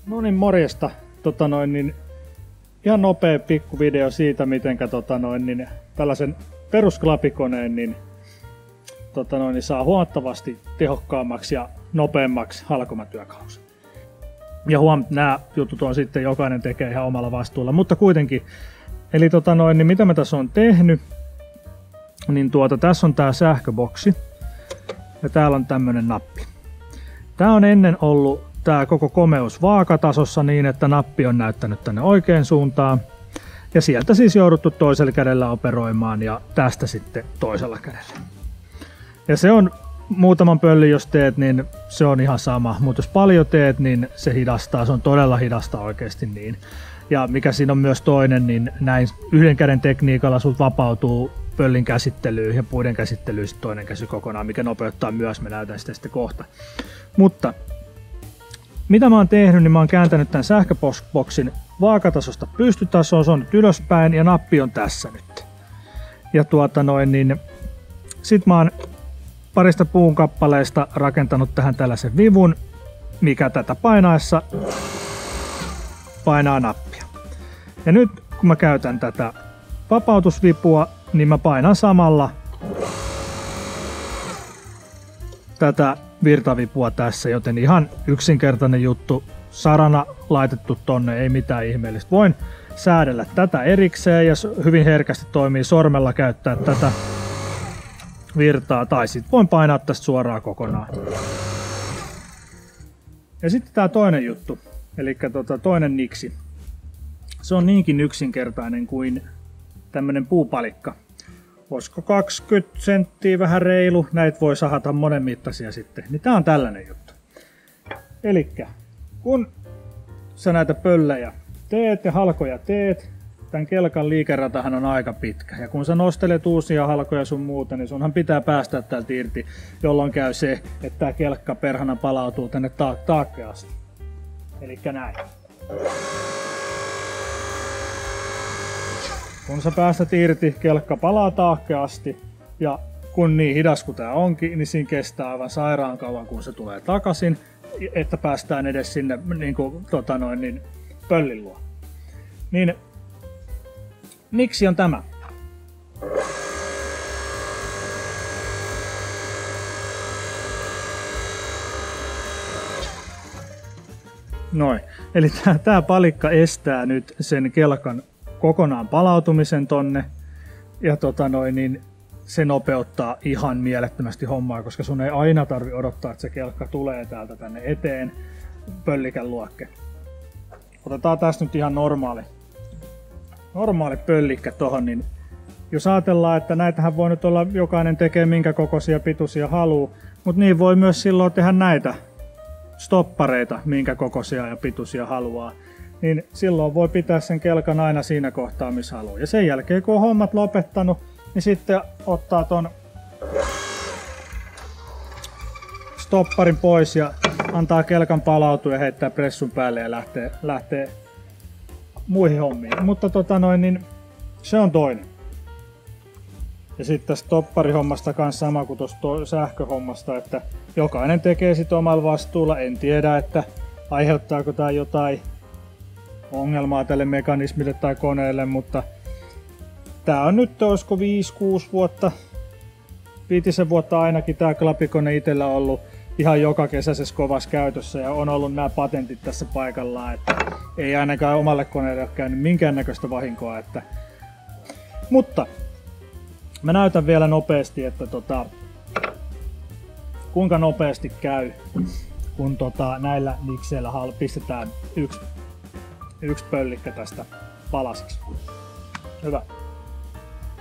No niin, morjesta. Ihan nopea pikku video siitä, miten tällaisen perusklapikoneen saa huomattavasti tehokkaammaksi ja nopeammaksi halkomatyökaluksi. Ja nämä jutut on sitten jokainen tekee ihan omalla vastuulla, mutta kuitenkin. Eli mitä mä tässä on tehnyt, niin tässä on tää sähköboksi ja täällä on tämmönen nappi. Tää on ennen ollut tää koko komeus vaakatasossa niin, että nappi on näyttänyt tänne oikeaan suuntaan. Ja sieltä siis jouduttu toisella kädellä operoimaan ja tästä sitten toisella kädellä. Ja se on muutaman pöllin jos teet, niin se on ihan sama. Mutta jos paljon teet, niin se hidastaa. Se on todella hidasta oikeasti niin. Ja mikä siinä on myös toinen, niin näin yhden käden tekniikalla sulta vapautuu pöllin käsittelyyn ja puiden käsittelyyn toinen käsi kokonaan, mikä nopeuttaa myös. Me näytän sitä sitten kohta. Mutta mitä mä oon tehnyt, niin mä oon kääntänyt tämän sähköboksin vaakatasosta pystytasoon, se on nyt ylöspäin ja nappi on tässä nyt. Ja sit mä oon parista puun kappaleista rakentanut tähän tällaisen vivun, mikä tätä painaessa painaa nappia. Ja nyt kun mä käytän tätä vapautusvipua, niin mä painan samalla tätä virtavipua tässä, joten ihan yksinkertainen juttu, sarana laitettu tonne, ei mitään ihmeellistä. Voin säädellä tätä erikseen ja hyvin herkästi toimii sormella käyttää tätä virtaa, tai sitten voin painaa tästä suoraan kokonaan. Ja sitten tää toinen juttu, eli toinen niksi. Se on niinkin yksinkertainen kuin tämmönen puupalikka. Olisiko 20 senttiä vähän reilu, näitä voi sahata monen mittaisia sitten. Niin tää on tällainen juttu. Elikkä kun sä näitä pöllejä teet ja halkoja teet, tämän kelkan liikeratahan on aika pitkä. Ja kun sä nostelet uusia halkoja sun muuta, niin sunhan pitää päästä täältä irti, jolloin käy se, että tää kelkka perhana palautuu tänne taakke asti. Elikkä näin. Kun sä päästät irti, kelkka palaa taakke asti, ja kun niin hidas kuin tää onkin, niin siinä kestää aivan sairaan kauan, kun se tulee takaisin, että päästään edes sinne pöllin luo. Niin miksi on tämä? Noin. Eli tää palikka estää nyt sen kelkan kokonaan palautumisen tonne ja se nopeuttaa ihan mielettömästi hommaa, koska sun ei aina tarvi odottaa, että se kelkka tulee täältä tänne eteen pöllikän luokke. Otetaan tästä nyt ihan normaali pöllikkä tohon, niin jos ajatellaan, että näitähän voi nyt olla, jokainen tekee minkä kokoisia pituisia haluu, mutta niin voi myös silloin tehdä näitä stoppareita, minkä kokoisia ja pituisia haluaa. Niin silloin voi pitää sen kelkan aina siinä kohtaa, missä haluaa. Ja sen jälkeen, kun on hommat lopettanut, niin sitten ottaa ton stopparin pois ja antaa kelkan palautua ja heittää pressun päälle ja lähtee muihin hommiin. Mutta niin se on toinen. Ja sitten tästä stopparihommasta kanssa sama kuin tuosta sähköhommasta, että jokainen tekee sit omalla vastuulla. En tiedä, että aiheuttaako tää jotain ongelmaa tälle mekanismille tai koneelle, mutta tää on nyt olisiko 5-6 vuotta, 5 vuotta ainakin tää klapikone itsellä ollut ihan joka kesäisessä kovassa käytössä ja on ollut nämä patentit tässä paikallaan, että ei ainakaan omalle koneelle ole käynyt minkäännäköistä vahinkoa. Mutta mä näytän vielä nopeasti, että kuinka nopeasti käy, kun näillä nikseillä pistetään yksi pöllikkä tästä palasiksi. Hyvä.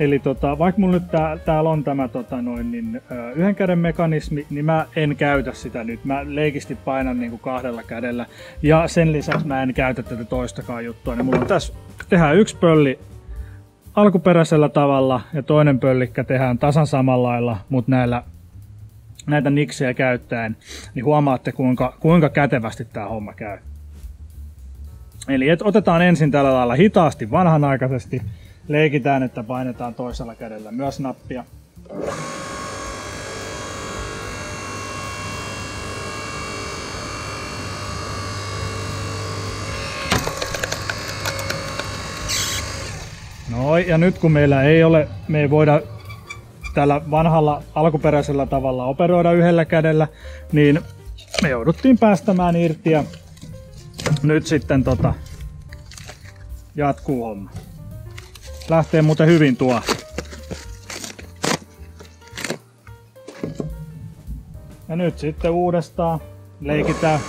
Eli vaikka mulla nyt täällä on tämä yhden käden mekanismi, niin mä en käytä sitä nyt. Mä leikisti painan niin kuin 2 kädellä. Ja sen lisäksi mä en käytä tätä toistakaan juttua. Niin mulla on tässä, tehdään yksi pölli alkuperäisellä tavalla ja toinen pöllikkä tehdään tasan samalla lailla, mutta näitä niksejä käyttäen, niin huomaatte kuinka kätevästi tää homma käy. Eli otetaan ensin tällä lailla hitaasti vanhanaikaisesti. Leikitään, että painetaan toisella kädellä myös nappia. Noin, ja nyt kun meillä me ei voida tällä vanhalla alkuperäisellä tavalla operoida yhdellä kädellä, niin me jouduttiin päästämään irti ja nyt sitten jatkuu homma. Lähtee muuten hyvin tuo. Ja nyt sitten uudestaan leikitään.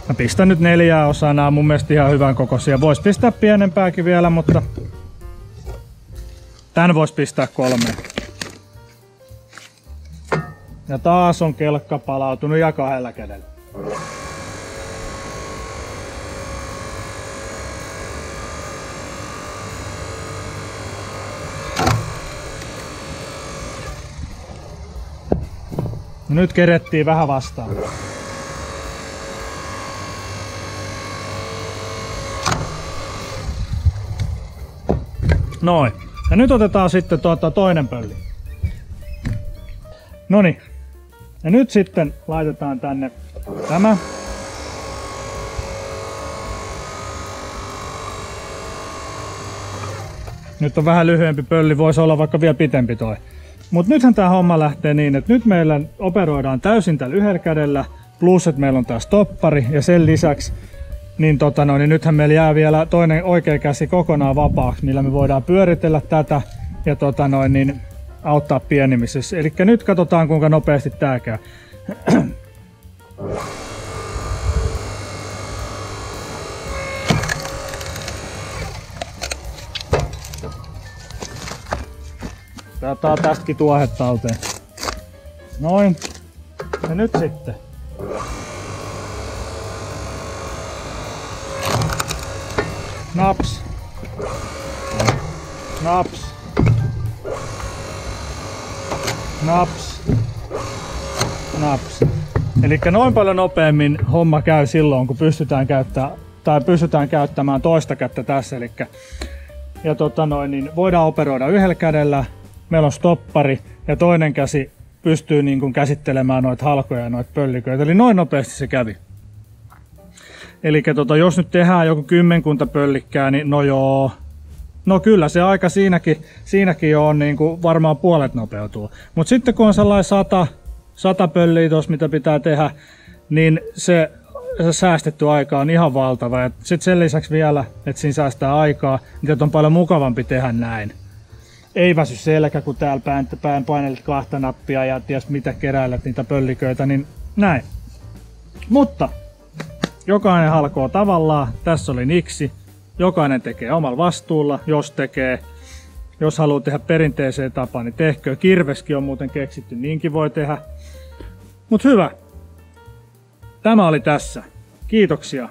Mä pistän nyt 4 osaa, nää on mun mielestä ihan hyvän kokoisia. Vois pistää pienempääkin vielä, mutta tän vois pistää 3. Ja taas on kelkka palautunut ja 2 kädellä. No nyt kerettiin vähän vastaan. Noin. Ja nyt otetaan sitten toinen pölli. Noniin. Ja nyt sitten laitetaan tänne tämä. Nyt on vähän lyhyempi pölli, voisi olla vaikka vielä pitempi toi. Mut nythän tää homma lähtee niin, että nyt meillä operoidaan täysin tällä yhdellä kädellä, plus että meillä on tää stoppari ja sen lisäksi niin nythän meillä jää vielä toinen oikea käsi kokonaan vapaaksi, millä me voidaan pyöritellä tätä ja auttaa pienimisessä. Eli nyt katsotaan kuinka nopeasti tää käy. Otetaan tästäkin tuohet talteen. Noin. Ja nyt sitten. Naps. Naps. Naps. Naps. Elikkä noin paljon nopeammin homma käy silloin, kun pystytään käyttämään toista kättä tässä. Elikkä, ja voidaan operoida yhdellä kädellä. Meillä on stoppari ja toinen käsi pystyy käsittelemään noita halkoja ja noita pölliköitä. Eli noin nopeasti se kävi. Eli jos nyt tehdään joku 10 pöllikkää, niin no joo. No kyllä se aika siinäkin on varmaan puolet nopeutuu. Mutta sitten kun on sellainen 100 pölliä tuossa, mitä pitää tehdä, niin se säästetty aika on ihan valtava. Ja sitten sen lisäksi vielä, että siinä säästää aikaa, niin on paljon mukavampi tehdä näin. Ei väsy selkä, kun täällä päin painelit 2 nappia ja ties mitä keräilet niitä pölliköitä, niin näin. Mutta jokainen halkoo tavallaan, tässä oli niksi. Jokainen tekee omalla vastuulla, jos haluaa tehdä perinteiseen tapaan, niin tehkö. Kirveskin on muuten keksitty, niinkin voi tehdä. Mut hyvä. Tämä oli tässä. Kiitoksia.